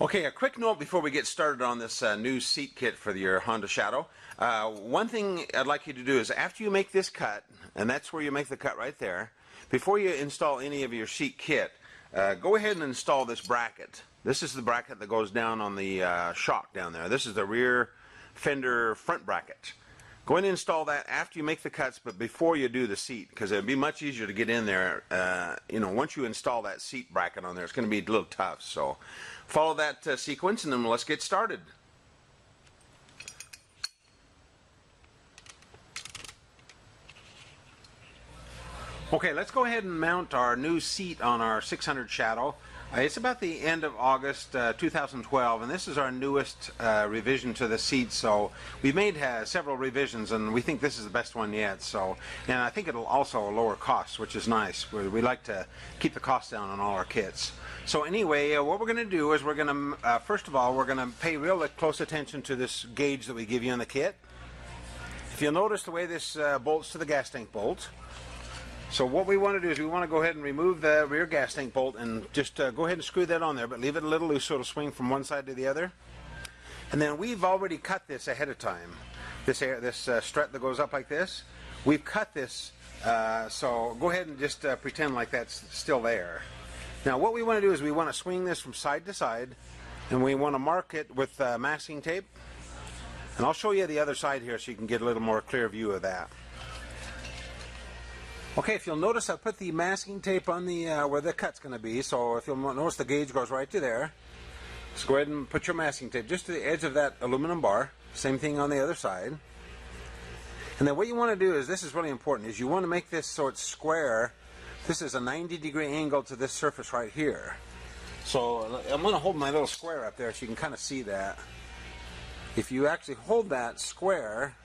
Okay, a quick note before we get started on this new seat kit for your Honda Shadow. One thing I'd like you to do is after you make this cut, and that's where you make the cut right there, before you install any of your seat kit, go ahead and install this bracket. This is the bracket that goes down on the shock down there. This is the rear fender front bracket. Go ahead and install that after you make the cuts, but before you do the seat, because it'll be much easier to get in there. Once you install that seat bracket on there, it's going to be a little tough. So follow that sequence, and then let's get started. Okay, let's go ahead and mount our new seat on our 600 Shadow. It's about the end of August 2012, and this is our newest revision to the seat. So we've made several revisions, and we think this is the best one yet. So, and I think it'll also lower costs, which is nice. We like to keep the cost down on all our kits. So anyway, what we're going to do is we're going to, first of all, we're going to pay real close attention to this gauge that we give you in the kit. If you'll notice the way this bolts to the gas tank bolt. So what we want to do is we want to go ahead and remove the rear gas tank bolt and just go ahead and screw that on there, but leave it a little loose so it'll swing from one side to the other. And then we've already cut this ahead of time. This strut that goes up like this, we've cut this, so go ahead and just pretend like that's still there. Now what we want to do is we want to swing this from side to side, and we want to mark it with masking tape. And I'll show you the other side here so you can get a little more clear view of that. Okay, if you'll notice, I put the masking tape on the where the cut's going to be. So if you'll notice, the gauge goes right to there. Just go ahead and put your masking tape just to the edge of that aluminum bar. Same thing on the other side. And then what you want to do is, this is really important, is you want to make this so it's square. This is a 90-degree angle to this surface right here. So I'm going to hold my little square up there so you can kind of see that. If you actually hold that square,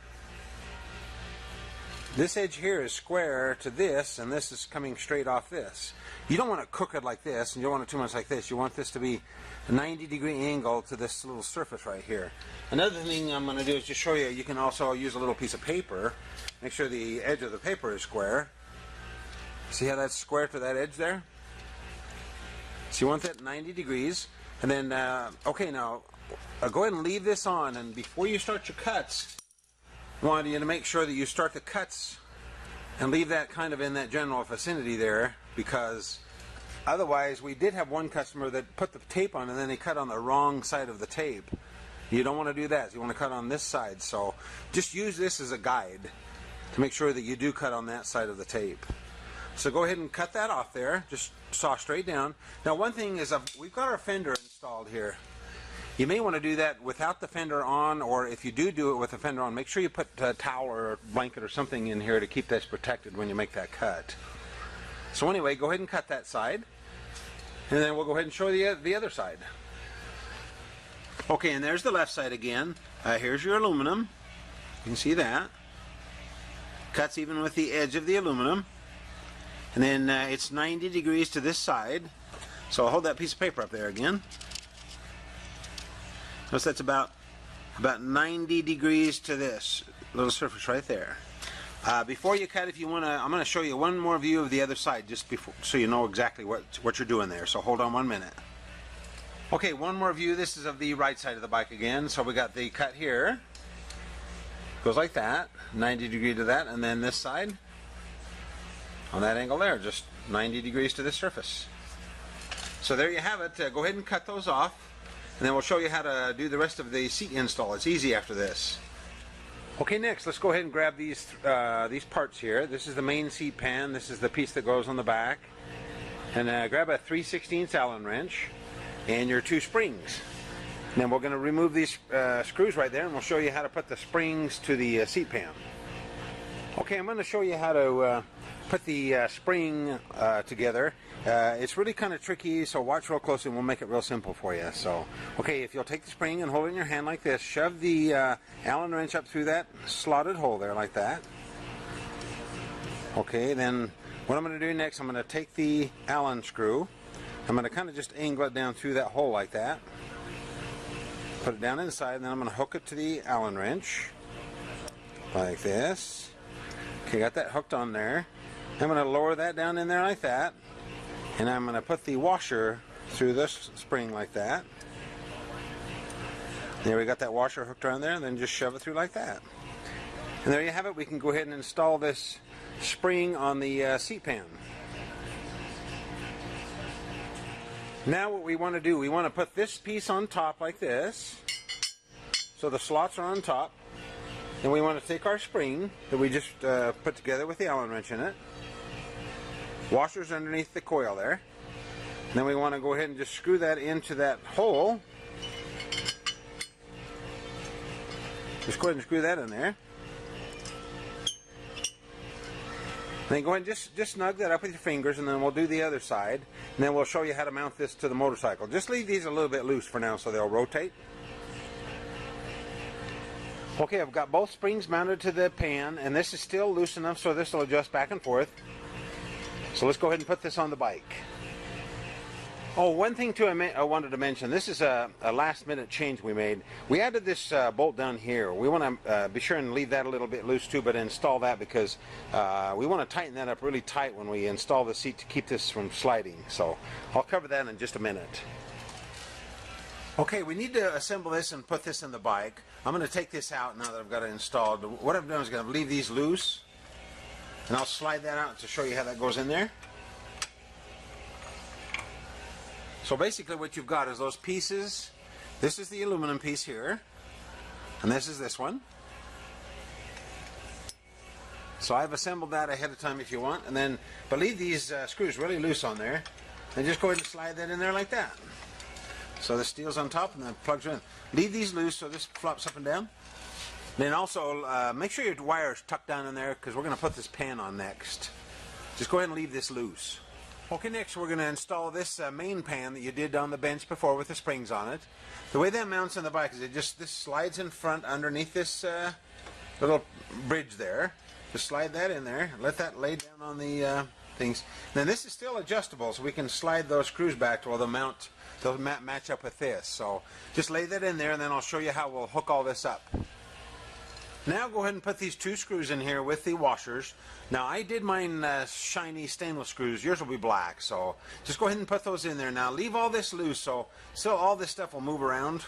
this edge here is square to this, and this is coming straight off this. You don't want to cook it like this, and you don't want it too much like this. You want this to be a 90-degree angle to this little surface right here. Another thing I'm going to do is just show you, you can also use a little piece of paper. Make sure the edge of the paper is square. See how that's square to that edge there? So you want that 90 degrees. And then, okay, now go ahead and leave this on, and before you start your cuts, I want you to make sure that you start the cuts and leave that kind of in that general vicinity there, because otherwise, we did have one customer that put the tape on and then they cut on the wrong side of the tape. You don't want to do that. You want to cut on this side. So just use this as a guide to make sure that you do cut on that side of the tape. So go ahead and cut that off there. Just saw straight down. Now one thing is, we've got our fender installed here. You may want to do that without the fender on, or if you do it with the fender on, make sure you put a towel or a blanket or something in here to keep that protected when you make that cut. So anyway, go ahead and cut that side, and then we'll go ahead and show you the other side. Okay, and there's the left side again. Here's your aluminum. You can see that. Cuts even with the edge of the aluminum. And then it's 90 degrees to this side. So I'll hold that piece of paper up there again. Notice that's about 90 degrees to this little surface right there. Before you cut, if you want to, I'm going to show you one more view of the other side just before, so you know exactly what you're doing there. So hold on 1 minute. Okay, one more view. This is of the right side of the bike again. So we got the cut here. Goes like that, 90 degrees to that, and then this side on that angle there, just 90 degrees to this surface. So there you have it. Go ahead and cut those off. And then we'll show you how to do the rest of the seat install. It's easy after this. Okay, next let's go ahead and grab these parts here. This is the main seat pan. This is the piece that goes on the back. And grab a 3/16 Allen wrench and your 2 springs. And then we're going to remove these screws right there, and we'll show you how to put the springs to the seat pan. Okay, I'm going to show you how to put the spring together. It's really kind of tricky, so watch real closely and we'll make it real simple for you. So, okay, if you'll take the spring and hold it in your hand like this, shove the Allen wrench up through that slotted hole there like that. Okay, then what I'm going to do next, I'm going to take the Allen screw. I'm going to kind of just angle it down through that hole like that. Put it down inside, and then I'm going to hook it to the Allen wrench like this. Okay, got that hooked on there. I'm going to lower that down in there like that, and I'm going to put the washer through this spring like that. There we got that washer hooked around there, and then just shove it through like that. And there you have it. We can go ahead and install this spring on the seat pan. Now what we want to do, we want to put this piece on top like this, so the slots are on top. And we want to take our spring that we just put together with the Allen wrench in it. Washer's underneath the coil there. And then we want to go ahead and just screw that into that hole. Just go ahead and screw that in there. Then go ahead and just snug that up with your fingers, and then we'll do the other side. And then we'll show you how to mount this to the motorcycle. Just leave these a little bit loose for now so they'll rotate. Okay, I've got both springs mounted to the pan, and this is still loose enough so this will adjust back and forth. So let's go ahead and put this on the bike. Oh, one thing too I wanted to mention, this is a last minute change we made. We added this bolt down here. We want to be sure and leave that a little bit loose too, but install that because we want to tighten that up really tight when we install the seat to keep this from sliding. So I'll cover that in just a minute. Okay, we need to assemble this and put this in the bike. I'm going to take this out now that I've got it installed. What I've done is going to leave these loose, and I'll slide that out to show you how that goes in there. So basically what you've got is those pieces. This is the aluminum piece here, and this is this one. So I've assembled that ahead of time if you want, and then but leave these screws really loose on there, and just go ahead and slide that in there like that. So the steel's on top and then plugs in. Leave these loose so this flops up and down. Then also make sure your wire's tucked down in there because we're going to put this pan on next. Just go ahead and leave this loose. Okay, next we're going to install this main pan that you did on the bench before with the springs on it. The way that mounts on the bike is this slides in front underneath this little bridge there. Just slide that in there. Let that lay down on the things. Then this is still adjustable, so we can slide those screws back to where they'll match up with this. So just lay that in there, and then I'll show you how we'll hook all this up. Now go ahead and put these two screws in here with the washers. Now I did mine shiny stainless screws. Yours will be black, so just go ahead and put those in there. Now leave all this loose, so still all this stuff will move around.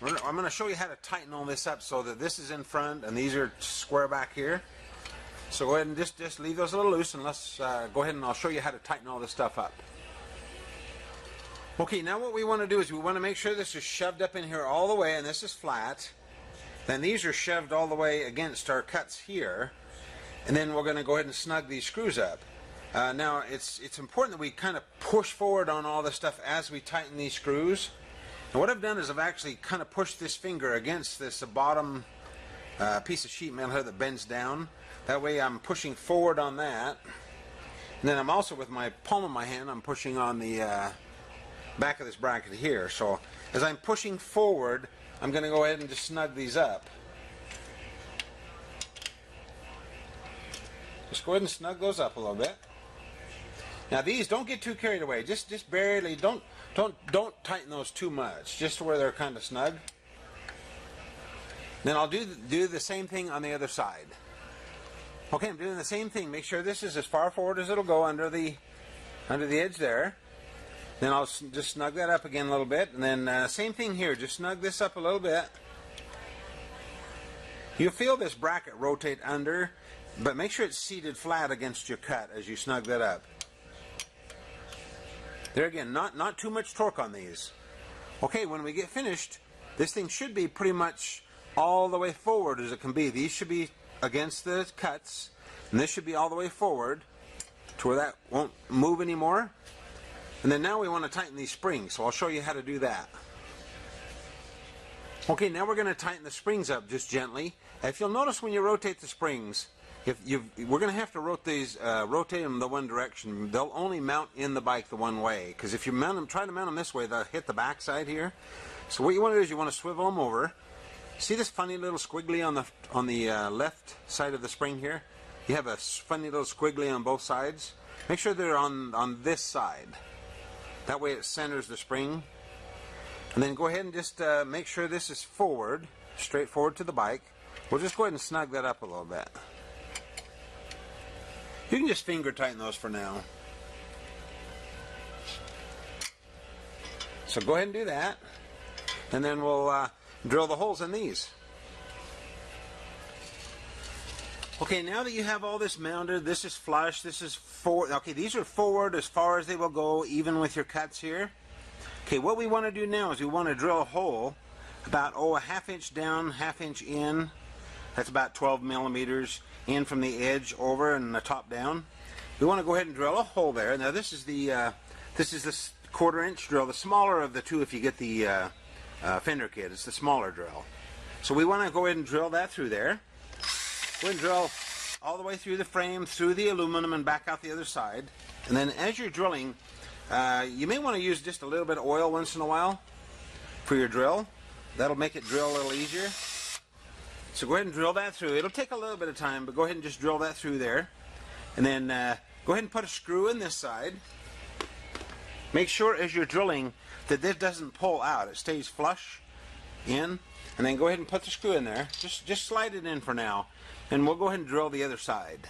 I'm going to show you how to tighten all this up so that this is in front and these are square back here. So go ahead and just leave those a little loose, and let's go ahead and I'll show you how to tighten all this stuff up. Okay, now what we want to do is we want to make sure this is shoved up in here all the way, and this is flat. Then these are shoved all the way against our cuts here, and then we're going to go ahead and snug these screws up. Now it's important that we kind of push forward on all this stuff as we tighten these screws. And what I've done is I've actually kind of pushed this finger against this bottom piece of sheet metal here that bends down. That way I'm pushing forward on that. And then I'm also, with my palm of my hand, I'm pushing on the back of this bracket here. So as I'm pushing forward, I'm going to go ahead and just snug these up. Just go ahead and snug those up a little bit. Now these, don't get too carried away. Just barely, don't tighten those too much. Just to where they're kind of snug. Then I'll do the same thing on the other side. Okay, I'm doing the same thing. Make sure this is as far forward as it'll go under the edge there. Then I'll just snug that up again a little bit, and then same thing here. Just snug this up a little bit. You'll feel this bracket rotate under, but make sure it's seated flat against your cut as you snug that up. There again, not too much torque on these. Okay, when we get finished, this thing should be pretty much all the way forward as it can be. These should be against the cuts, and this should be all the way forward to where that won't move anymore. And then now we want to tighten these springs, so I'll show you how to do that. Okay, now we're going to tighten the springs up just gently. If you'll notice when you rotate the springs, we're going to have to rotate them the one direction. They'll only mount in the bike the one way, because if you try to mount them this way, they'll hit the back side here. So what you want to do is you want to swivel them over. See this funny little squiggly on the left side of the spring here? You have a funny little squiggly on both sides. Make sure they're on this side. That way it centers the spring. And then go ahead and just make sure this is forward, straight forward to the bike. We'll just go ahead and snug that up a little bit. You can just finger tighten those for now. So go ahead and do that. And then we'll drill the holes in these. Okay, now that you have all this mounted, this is flush, this is forward. Okay, these are forward as far as they will go, even with your cuts here. Okay, what we want to do now is we want to drill a hole about, a ½ inch down, ½ inch in. That's about 12 millimeters in from the edge over and the top down. We want to go ahead and drill a hole there. Now this is the 1/4 inch drill, the smaller of the two if you get the fender kit. It's the smaller drill. So we want to go ahead and drill that through there. Go ahead and drill all the way through the frame, through the aluminum, and back out the other side. And then as you're drilling, you may want to use just a little bit of oil once in a while for your drill. That'll make it drill a little easier. So go ahead and drill that through. It'll take a little bit of time, but go ahead and just drill that through there. And then go ahead and put a screw in this side. Make sure as you're drilling that this doesn't pull out. It stays flush in. And then go ahead and put the screw in there. Just slide it in for now. And we'll go ahead and drill the other side.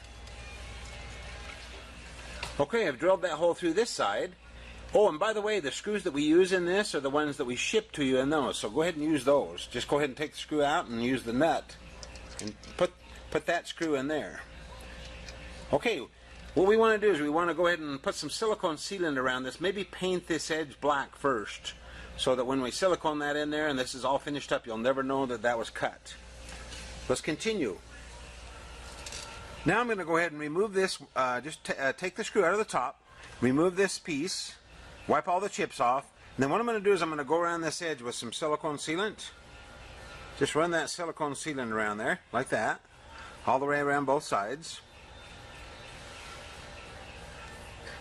Okay, I've drilled that hole through this side. Oh, and by the way, the screws that we use in this are the ones that we ship to you in those. So go ahead and use those. Just go ahead and take the screw out and use the nut. And put that screw in there. Okay, what we want to do is we want to go ahead and put some silicone sealant around this. Maybe paint this edge black first, so that when we silicone that in there and this is all finished up, you'll never know that that was cut. Let's continue. Now I'm going to go ahead and remove this, take the screw out of the top, remove this piece, wipe all the chips off, and then what I'm going to do is I'm going to go around this edge with some silicone sealant. Just run that silicone sealant around there, like that, all the way around both sides.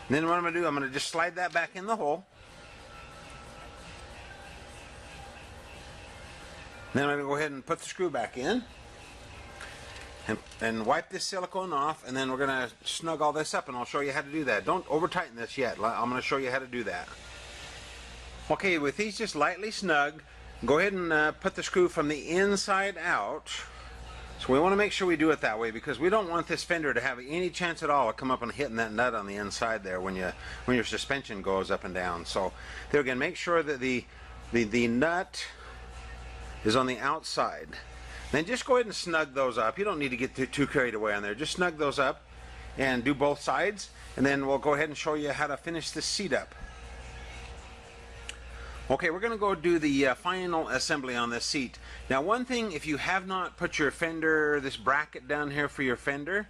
And then what I'm going to do, I'm going to just slide that back in the hole. Then I'm going to go ahead and put the screw back in and wipe this silicone off, and then we're going to snug all this up, and I'll show you how to do that. Don't over tighten this yet. I'm going to show you how to do that. Okay, with these just lightly snug, go ahead and put the screw from the inside out. So we want to make sure we do it that way, because we don't want this fender to have any chance at all of come up and hitting that nut on the inside there when your suspension goes up and down. So there again, make sure that the nut is on the outside. Then just go ahead and snug those up. You don't need to get too carried away on there. Just snug those up and do both sides, and then we'll go ahead and show you how to finish this seat up. Okay, we're going to go do the final assembly on this seat. Now one thing, if you have not put your fender, this bracket down here for your fender,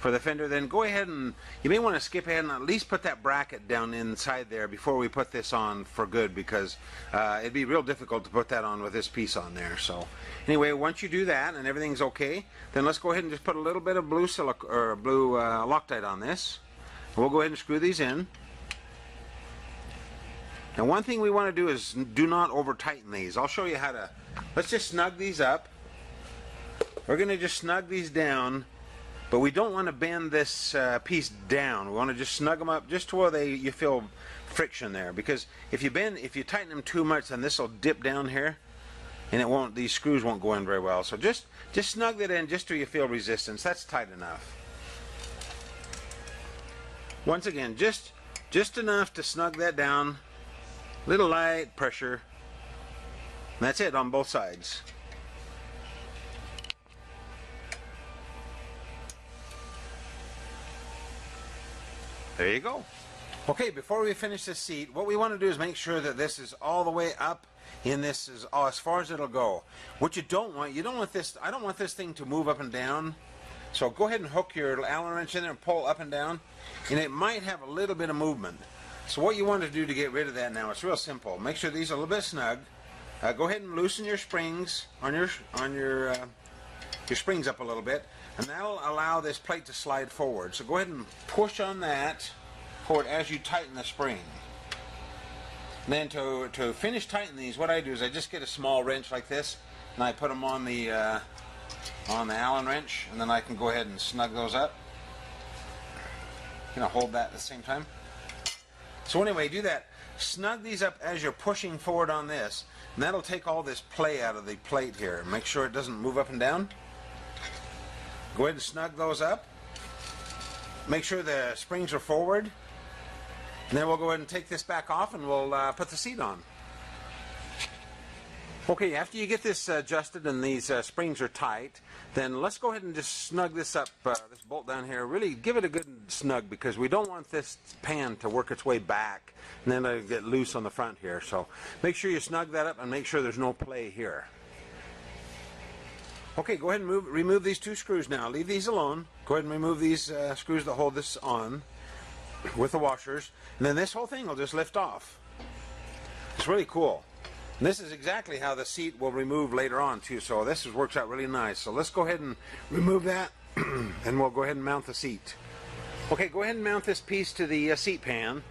then go ahead and, you may want to skip ahead and at least put that bracket down inside there before we put this on for good, because it'd be real difficult to put that on with this piece on there. So anyway, once you do that and everything's okay, then let's go ahead and just put a little bit of blue Loctite on this. We'll go ahead and screw these in. Now one thing we want to do is do not over tighten these. I'll show you how to, let's just snug these up. We're going to just snug these down, but we don't want to bend this piece down. We want to just snug them up just to where you feel friction there, because if you tighten them too much, then this will dip down here and these screws won't go in very well. So just snug that in just till you feel resistance. That's tight enough. Once again, just enough to snug that down. Little light pressure. And that's it on both sides. There you go. Okay, before we finish this seat, what we want to do is make sure that this is all the way up in this as far as it'll go. What you don't want this, I don't want this thing to move up and down. So go ahead and hook your Allen wrench in there and pull up and down, and it might have a little bit of movement. So what you want to do to get rid of that now, it's real simple. Make sure these are a little bit snug. Go ahead and loosen your springs on your springs up a little bit, and that'll allow this plate to slide forward. So go ahead and push on that forward as you tighten the spring. And then to finish tightening these, what I do is I just get a small wrench like this, and I put them on the Allen wrench, and then I can go ahead and snug those up. Hold that at the same time. So anyway, do that. Snug these up as you're pushing forward on this, and that'll take all this play out of the plate here. Make sure it doesn't move up and down. Go ahead and snug those up. Make sure the springs are forward. And then we'll go ahead and take this back off, and we'll put the seat on. Okay, after you get this adjusted and these springs are tight, then let's go ahead and just snug this up, this bolt down here. Really give it a good snug, because we don't want this pan to work its way back and then it'll get loose on the front here. So make sure you snug that up and make sure there's no play here. Okay, go ahead and remove these two screws now. Leave these alone. Go ahead and remove these screws that hold this on with the washers, and then this whole thing will just lift off. It's really cool. And this is exactly how the seat will remove later on too, so this works out really nice. So let's go ahead and remove that and we'll go ahead and mount the seat. Okay, go ahead and mount this piece to the seat pan.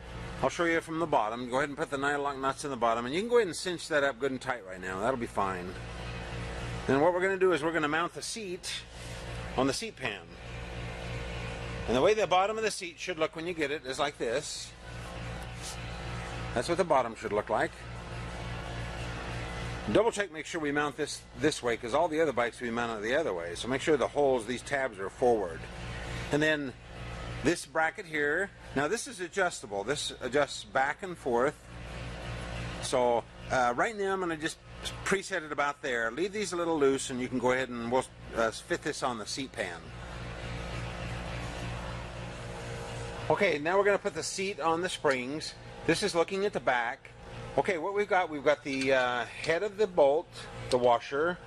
I'll show you from the bottom. Go ahead and put the nylock nuts in the bottom, and you can go ahead and cinch that up good and tight right now. That'll be fine. Then what we're going to do is we're going to mount the seat on the seat pan. And the way the bottom of the seat should look when you get it is like this. That's what the bottom should look like. Double check, make sure we mount this way, because all the other bikes we mount it the other way. So make sure the holes, these tabs, are forward. And then this bracket here, now this is adjustable. This adjusts back and forth. So right now I'm going to just preset it about there. Leave these a little loose and you can go ahead and we'll fit this on the seat pan. Okay, now we're going to put the seat on the springs. This is looking at the back. Okay, what we've got the head of the bolt, the washer,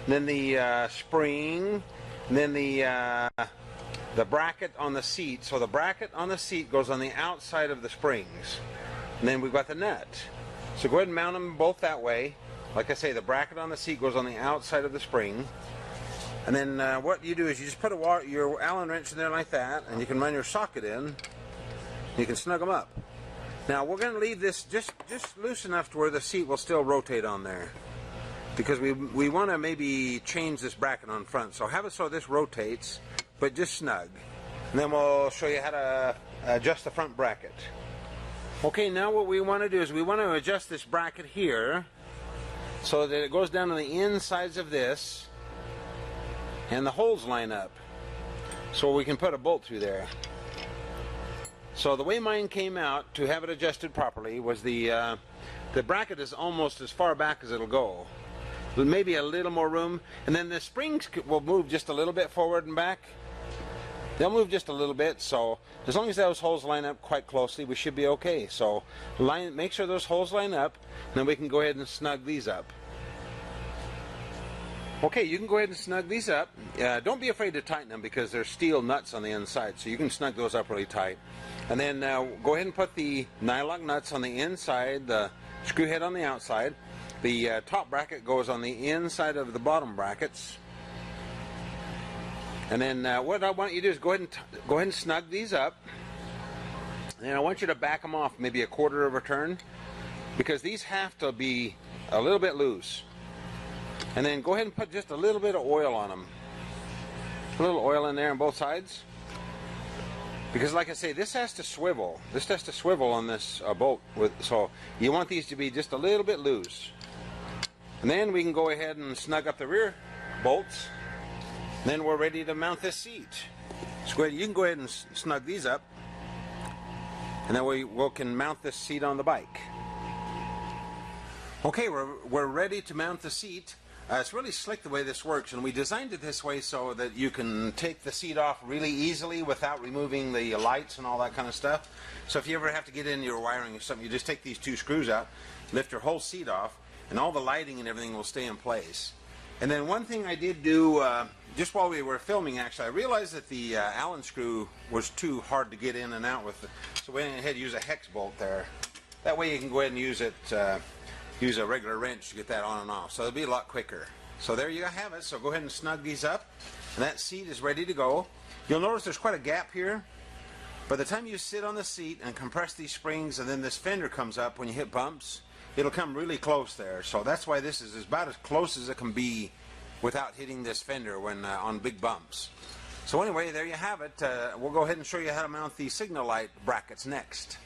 then the spring, and then the bracket on the seat. So the bracket on the seat goes on the outside of the springs. And then we've got the nut. So go ahead and mount them both that way. Like I say, the bracket on the seat goes on the outside of the spring. And then what you do is you just put your Allen wrench in there like that, and you can run your socket in. You can snug them up. Now we're going to leave this just loose enough to where the seat will still rotate on there, because we want to maybe change this bracket on front. So have it so this rotates, but just snug. And then we'll show you how to adjust the front bracket. Okay, now what we want to do is we want to adjust this bracket here so that it goes down on the insides of this and the holes line up so we can put a bolt through there. So the way mine came out to have it adjusted properly was the bracket is almost as far back as it'll go. Maybe a little more room, and then the springs will move just a little bit forward and back. They'll move just a little bit, so as long as those holes line up quite closely, we should be okay. So make sure those holes line up, and then we can go ahead and snug these up. Okay, you can go ahead and snug these up. Don't be afraid to tighten them, because there's steel nuts on the inside, so you can snug those up really tight. And then go ahead and put the nylock nuts on the inside, the screw head on the outside. The top bracket goes on the inside of the bottom brackets. And then what I want you to do is go ahead and snug these up. And then I want you to back them off maybe a quarter of a turn, because these have to be a little bit loose. And then go ahead and put just a little bit of oil on them. A little oil in there on both sides. Because like I say, this has to swivel. This has to swivel on this bolt. So you want these to be just a little bit loose. And then we can go ahead and snug up the rear bolts. And then we're ready to mount this seat. So you can go ahead and snug these up. And then we can mount this seat on the bike. Okay, we're ready to mount the seat. It's really slick the way this works, and we designed it this way so that you can take the seat off really easily without removing the lights and all that kind of stuff. So if you ever have to get in your wiring or something, you just take these two screws out, lift your whole seat off, and all the lighting and everything will stay in place. And then one thing I did do, just while we were filming actually, I realized that the Allen screw was too hard to get in and out with, so we went ahead and used a hex bolt there. That way you can go ahead and use it. Use a regular wrench to get that on and off, so it'll be a lot quicker. So there you have it. So go ahead and snug these up, and that seat is ready to go. You'll notice there's quite a gap here. By the time you sit on the seat and compress these springs, and then this fender comes up when you hit bumps, it'll come really close there. So that's why this is about as close as it can be without hitting this fender when on big bumps. So anyway, there you have it. We'll go ahead and show you how to mount the signal light brackets next.